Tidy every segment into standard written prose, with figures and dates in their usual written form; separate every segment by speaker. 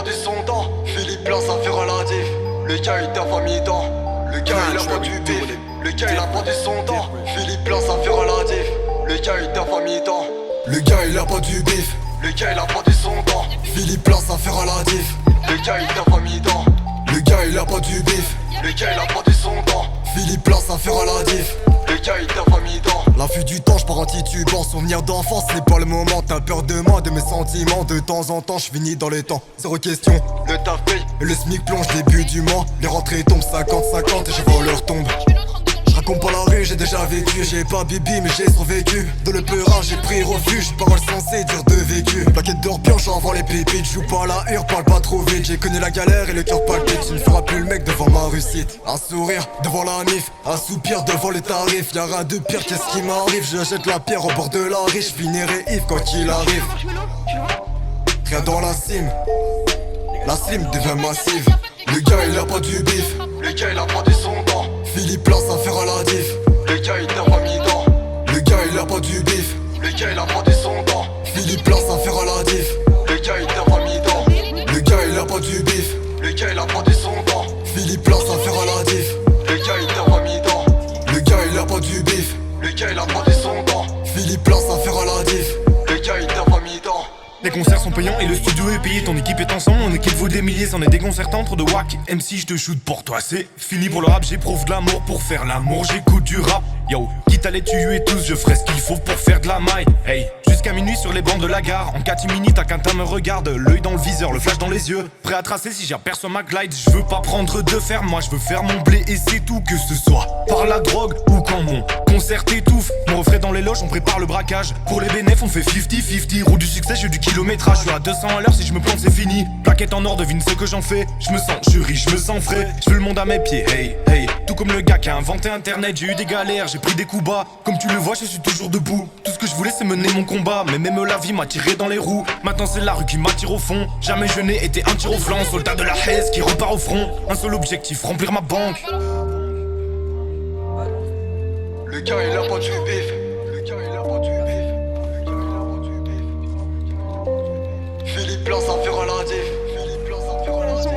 Speaker 1: perdu son temps. Philippe Blanc, ça fait relatif. Le gars il t'a pas mis temps. Le gars il a pas du bif. Le gars il a perdu son temps. Philippe Blanc, ça fait relatif. Le gars il t'a pas mis temps. Le gars il a pas du bif. Le gars il a perdu son temps. Philippe Blanc, ça fait relatif. Le gars il t'a pas mis temps. Le gars il a pas du bif. Le gars il a perdu son temps. Philippe Blanc, ça fait relatif. Le gars il t'a pas mis temps. La vue du temps, j'pars en titubant. Souvenir d'enfance, c'est pas le moment. T'as peur de moi, de mes sentiments. De temps en temps, j'finis dans les temps. Zéro question, le taf paye. Et le SMIC plonge début du mois. Les rentrées tombent 50-50 et je vois leur tombe. Raconte pas la rue, j'ai déjà vécu. J'ai pas bibi mais j'ai survécu. De le peurin j'ai pris refuge. Parole sensée, dire de vécu. Plaquette d'or pioche avant les pépites. Joue pas la hure, parle pas trop vite. J'ai connu la galère et le cœur palpite. Tu ne feras plus le mec devant ma réussite. Un sourire devant la mif. Un soupir devant les tarifs. Y'a rien de pire, qu'est-ce qui m'arrive? Je jette la pierre au bord de la riche. J'finirai ivre quand il arrive. Rien dans la cime. La slim devient massive. Le gars il a pas du bif. Le gars il a pas du son temps. Philippe Blanc, ça fait relatif. Le gars il t'a pas mis temps. Le gars il a pas du bif. Le gars il a pas du son temps. Philippe Blanc, ça fait relatif. Le gars il t'a pas mis temps. Le gars il a pas du bif. Le gars il a pas du son temps. Philippe Blanc, ça fait relatif. Le gars il t'a pas mis temps. Le gars il a pas du bif. Le gars il a pas du son temps. Philippe Blanc, ça fait relatif. Le gars il t'a pas mis temps.
Speaker 2: Les concerts sont payants et le studio est payé. Ton équipe est ensemble, mon équipe vaut des milliers. C'en est déconcertant, trop de wack. MC, je te shoot pour toi, c'est fini pour le rap. J'éprouve de l'amour pour faire l'amour, j'écoute du rap. Yo, quitte à les tuer tous, je ferai ce qu'il faut pour faire de la maille. Hey, jusqu'à minuit sur les bancs de la gare. En catimini, t'as qu'un teint me regarde. L'œil dans le viseur, le flash dans les yeux. Prêt à tracer si j'aperçois ma glide. Je veux pas prendre de fer, moi je veux faire mon blé. Et c'est tout, que ce soit par la drogue ou quand mon concert t'étouffe. Mon refrain dans les loges, on prépare le braquage. Pour les bénéfices, on fait 50-50. Route du succès, j'ai du kilométrage. Je suis à 200 à l'heure, si je me plante c'est fini. Plaquette en or, devine ce que j'en fais. Je me sens, je suis riche, je me sens frais. Je veux le monde à mes pieds, hey, hey. Tout comme le gars qui a inventé internet. J'ai eu des galères, j'ai pris des coups bas. Comme tu le vois, je suis toujours debout. Tout ce que je voulais c'est mener mon combat. Mais même la vie m'a tiré dans les roues. Maintenant c'est la rue qui m'attire au fond. Jamais je n'ai été un tir au flanc. Soldat de la haise qui repart au front. Un seul objectif, remplir ma banque.
Speaker 1: Le gars il a pas du bif. Le gars il a pas du bif. Le gars il a pas du bif. Philippe Blanc, ça fait relatif. Philippe Blanc, ça fait relatif.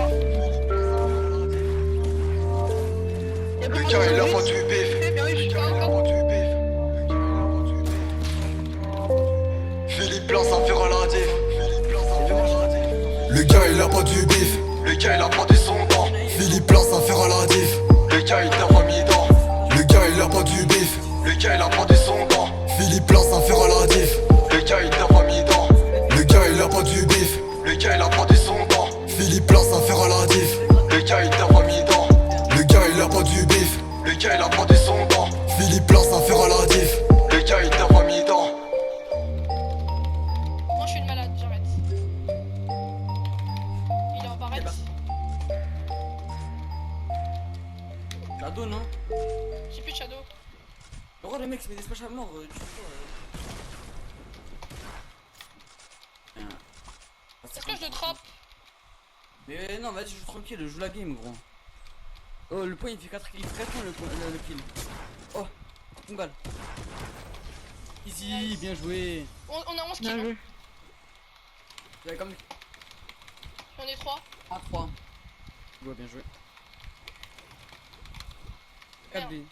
Speaker 1: Le gars il a pas du bif. Le gars il a pas du bif. Philippe Blanc, ça fait relatif. Philippe Blanc, ça fait relatif. Le gars il a pas du bif. Le gars il a pas du son temps. Philippe Blanc, ça fait relatif. Le gars il t'a pas mis temps. Le gars il a pas du bif. Le gars il a pas du son temps. Philippe Blanc, ça fait relatif. Le gars il t'a pas mis temps. Le gars il a pas du bif. Le gars il a pas du son temps. Philippe Blanc, ça fait relatif. Le gars il t'a pas mis temps. Le gars il a pas du bif. Le gars il a pas du son temps. Philippe Blanc, ça fait relatif. Le gars il t'a pas mis temps.
Speaker 3: Moi je suis une malade, j'arrête. Il est en barrette.
Speaker 4: Shadow non?
Speaker 3: J'ai plus de shadow.
Speaker 4: Oh le mec il se met des splash à mort, tu sais quoi
Speaker 3: Est-ce que je le drop?
Speaker 4: Mais non vas-y je joue tranquille, je joue la game gros. Oh le point il fait 4 kills, très bien le kill. Oh, une balle. Easy, bien joué.
Speaker 3: On a 11 kills.
Speaker 4: J'avais comme...
Speaker 3: J'en ai 3.
Speaker 4: Ah 3. Bien joué. 4B.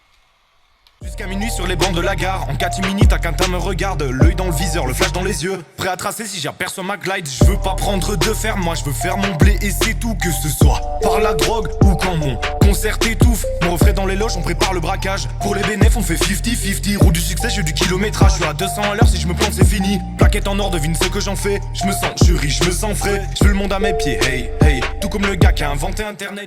Speaker 2: Jusqu'à minuit sur les bancs de la gare. En catimini, t'as qu'un teint me regarde. L'œil dans le viseur, le flash dans les yeux. Prêt à tracer si j'aperçois ma glide. Je veux pas prendre de fer, moi je veux faire mon blé. Et c'est tout, que ce soit par la drogue ou quand mon concert t'étouffe. Mon refrain dans les loges, on prépare le braquage. Pour les bénéfices, on fait 50-50. Route du succès, j'ai du kilométrage. Je suis à 200 à l'heure, si je me plante c'est fini. Plaquette en or, devine ce que j'en fais. Je me sens, je suis riche, je me sens frais. Je veux le monde à mes pieds, hey, hey. Tout comme le gars qui a inventé internet.